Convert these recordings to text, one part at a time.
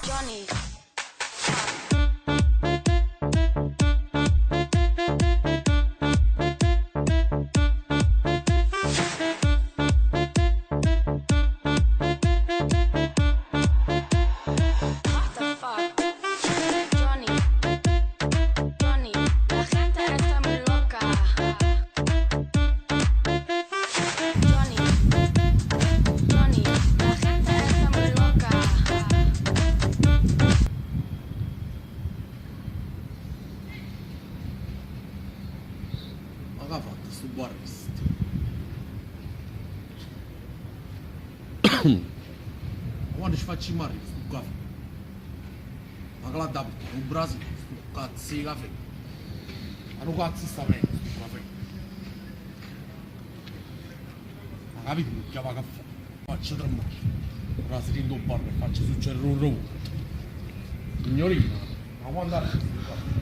Johnny. What the fuck? Johnny. Johnny. La gente está muy loca. Johnny. Johnny. La gente está muy loca. Ma che ha fatto sto barista? Ma quando ci faccio male sto caffè? Ma che l'ha dato? Un Brasile, sto cazzo di caffè. Ma non cazzo sta bene sto caffè. Ma capito che chiama caffè? Faccio tremare. Ora si rindo un bar e faccio succedere un rovo. Signorina, ma quando arriva sto caffè?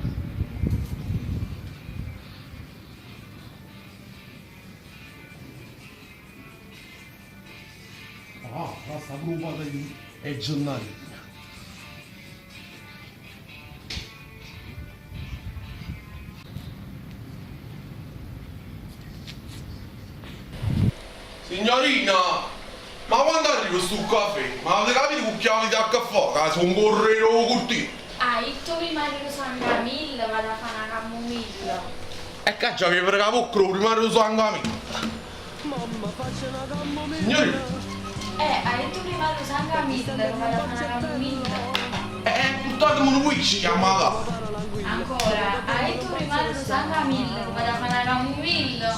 Ah, sta grupata è gennaio. Signorina, ma quando arriva sto caffè? Ma avete capito che chiave di caffè? Che sono un corriere o cortino? Ah, il tuo primario San Camillo vado a fare una camomilla. E caccia che per capo prima lo so anche a me. Signorina, Hai il tuo primario San Camillo vado a fare una camomilla. buttatemi un witch chiamata. Ancora, hai il tuo primario San Camillo vado a fare una camomilla.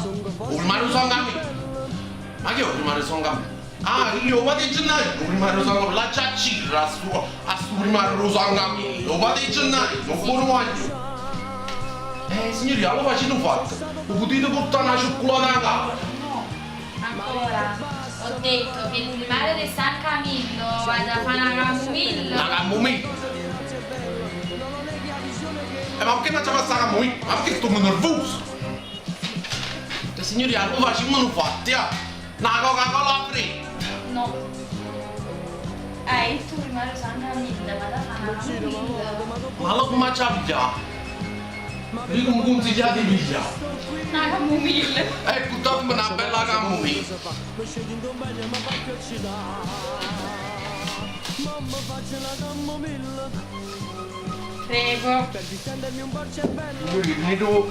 Il Mario Sangami. Ma che ho il Mario Sangami? Ah, io vado in gennaio, il primario Sangami, la giacirra a sto primario Sangami. Lo vado in gennaio, non buono aglio. Signori, allora facciamo fatto. Lo potete portare una cioccolata a casa? No, ancora. Ho detto che il primario di San Camillo vado a fare una camomilla. La camomilla. Ma perché non c'è questa camomilla? Ma perché sto nervoso? Signori, allora facciamo fatti, una Coca-Cola fredda. No. Hai il tuo primario San Camillo vado a fare una camomilla. Ma allora come ci ha pigliato? Io come consigliate di pigliare? Una camomilla. Buttatemi una bella camomilla. Prego. Quindi tu...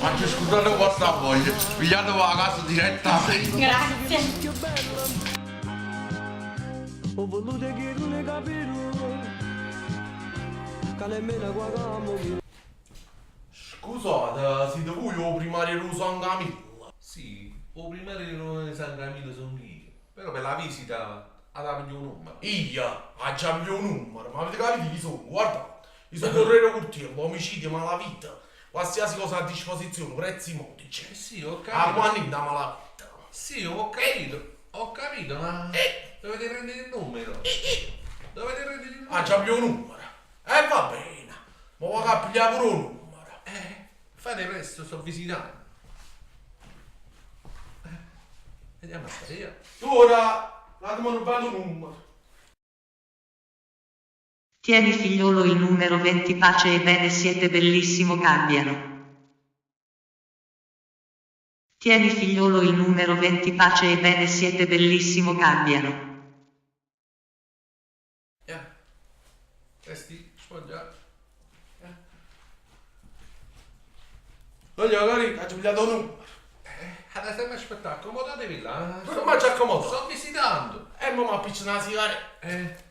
Ma ci scusate questa voglia, pigliatevo a casa direttamente. Grazie. Ho voluto che tu ne capirò che nemmeno qua camomilla. Scusate, siete voi o primario di San Camillo? Sì, o primario di San Camillo sono io. Però per la visita ha dato un numero. Io, ha già un numero, ma avete capito chi sono? Guarda, io sono corriere cortiere, omicidio, malavita, qualsiasi cosa a disposizione, prezzi modici. Sì, ho A capito. quando da malavita? Sì, ho capito, ma dovete prendere il numero. Dovete prendere il numero. Ha già un numero. Va bene, ma va a pigliare pure un numero. Fate presto, sto visitando. Vediamo a fare io. Ora, datemi un bello numero. Tieni figliolo il numero 20, pace e bene, siete bellissimo, cambiano. Tieni figliolo il numero 20, pace e bene, siete bellissimo, cambiano. Resti sfoggiato. Voglio cari, ha pigliato un numero. Adesso stiamo aspettando, accomodatevi là. Ma ci accomodo. Sto visitando. Ma mi appiccica una sigaretta.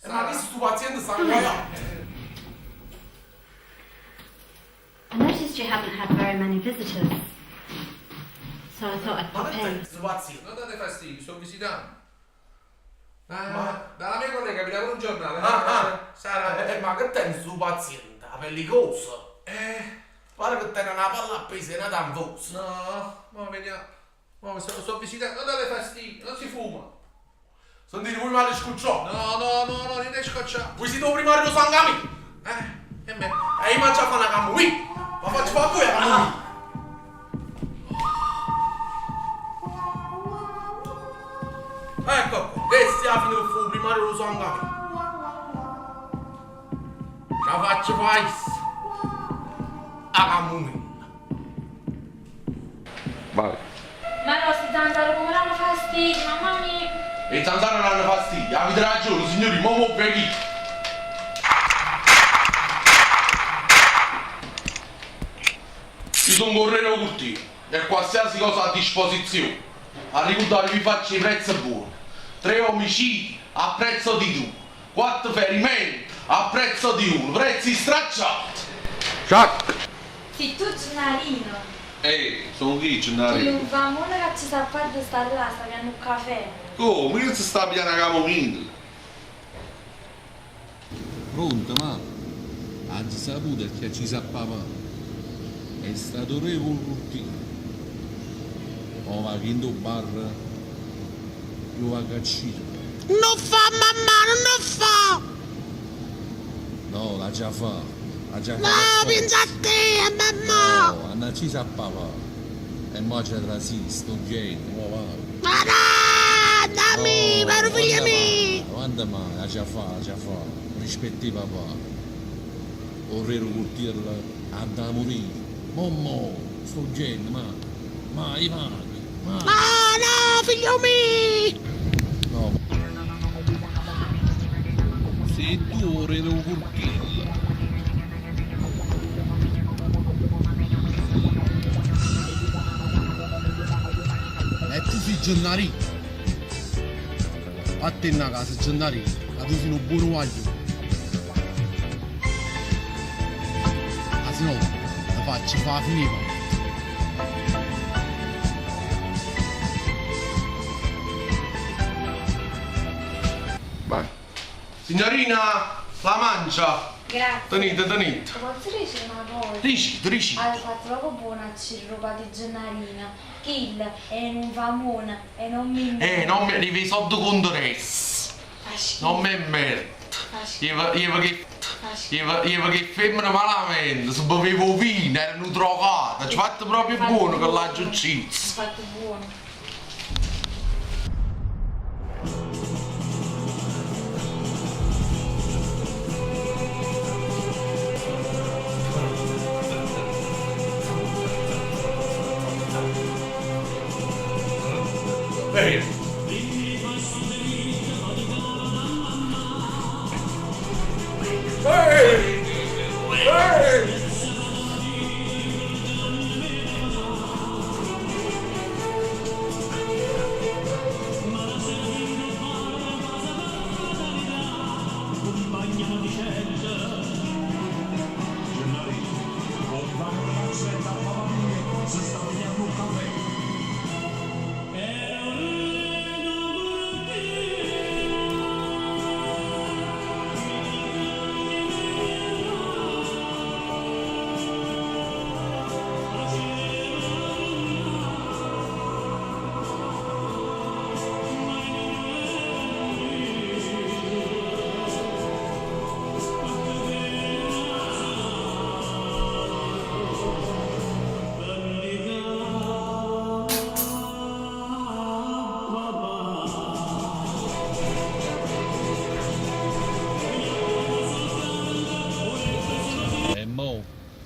Ma adesso sto paziente sta guardando. I noticed you haven't had very many visitors, so I thought I'd Ma pop perché in. sto paziente? Non date fastidio, sto visitando. Ma- Dalla mia collega mi dà pure un giornale. Sara, ma che tieni sto paziente? La pellicosa? Pare che tiene una palla appesa e una tanfosa. No, ma vediamo. Ma sto visitando, non date fastidio, non si fuma. Sentite voi male scucciò. No, non riesco a scocciare. Voi siete il primario San Camillo. E me? E io mangio a fare una camomilla. Ma faccio fare a voi la camomilla. Ecco qua, questi alla fine che fu primario lo sangue. Ce la faccio fare a camomilla. Vai. Ma no, sti zanzaro come danno fastidio, mamma mia. E i zanzare non hanno fastidio, avete ragione signori, mo vedi. Io sono Correro Curtino e qualsiasi cosa a disposizione. A ricordare vi faccio i prezzi buoni. 3 omicidi a prezzo di 2, 4 ferimenti a prezzo di 1, prezzi stracciati. Ciao! Sì, tu Gennarino. Sono chi Tu Gennarino? non fa nulla che ci sta a fare sta là, sta pigliando un caffè. Come? Io si sta pigliando a camomilla. Pronto, ma? Anzi saputo che ci sappava. È stato re con Curtino. O va che in bar. Io va caccino. Non fa mamma, non fa! No, la già fa. La già fa. No, pensa a te, mamma! No, Anna ci sappava. E mo c'è trasì, sto genio, mo va. Ma no, dammi, No, per figlio mio! Quando mai? La già fa. Rispetti papà. Correro Curtino a morire. Mo, sto genio, ma i mani. Ma. No, figlio mio! No. Se tu Correro Curtino. E tu sei Gennarino. A te in casa Gennarino, ma tu sei un buon uomo. Ma se no, la faccio fa finire. Vai. Signorina, la mangia. Grazie. Tenete. Posso dire una cosa? Dici. Hai fatto proprio buona a roba di Gennarina. Kill e non fa mona e non mi. Non mi arrivi i soldi con interesse. Non mi merda. Io che femmina malamente, se bevevo vino, erano drogata, ci fatto proprio buono con la giustizia. Fatto buono.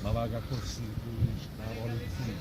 Ma va che così la polizia.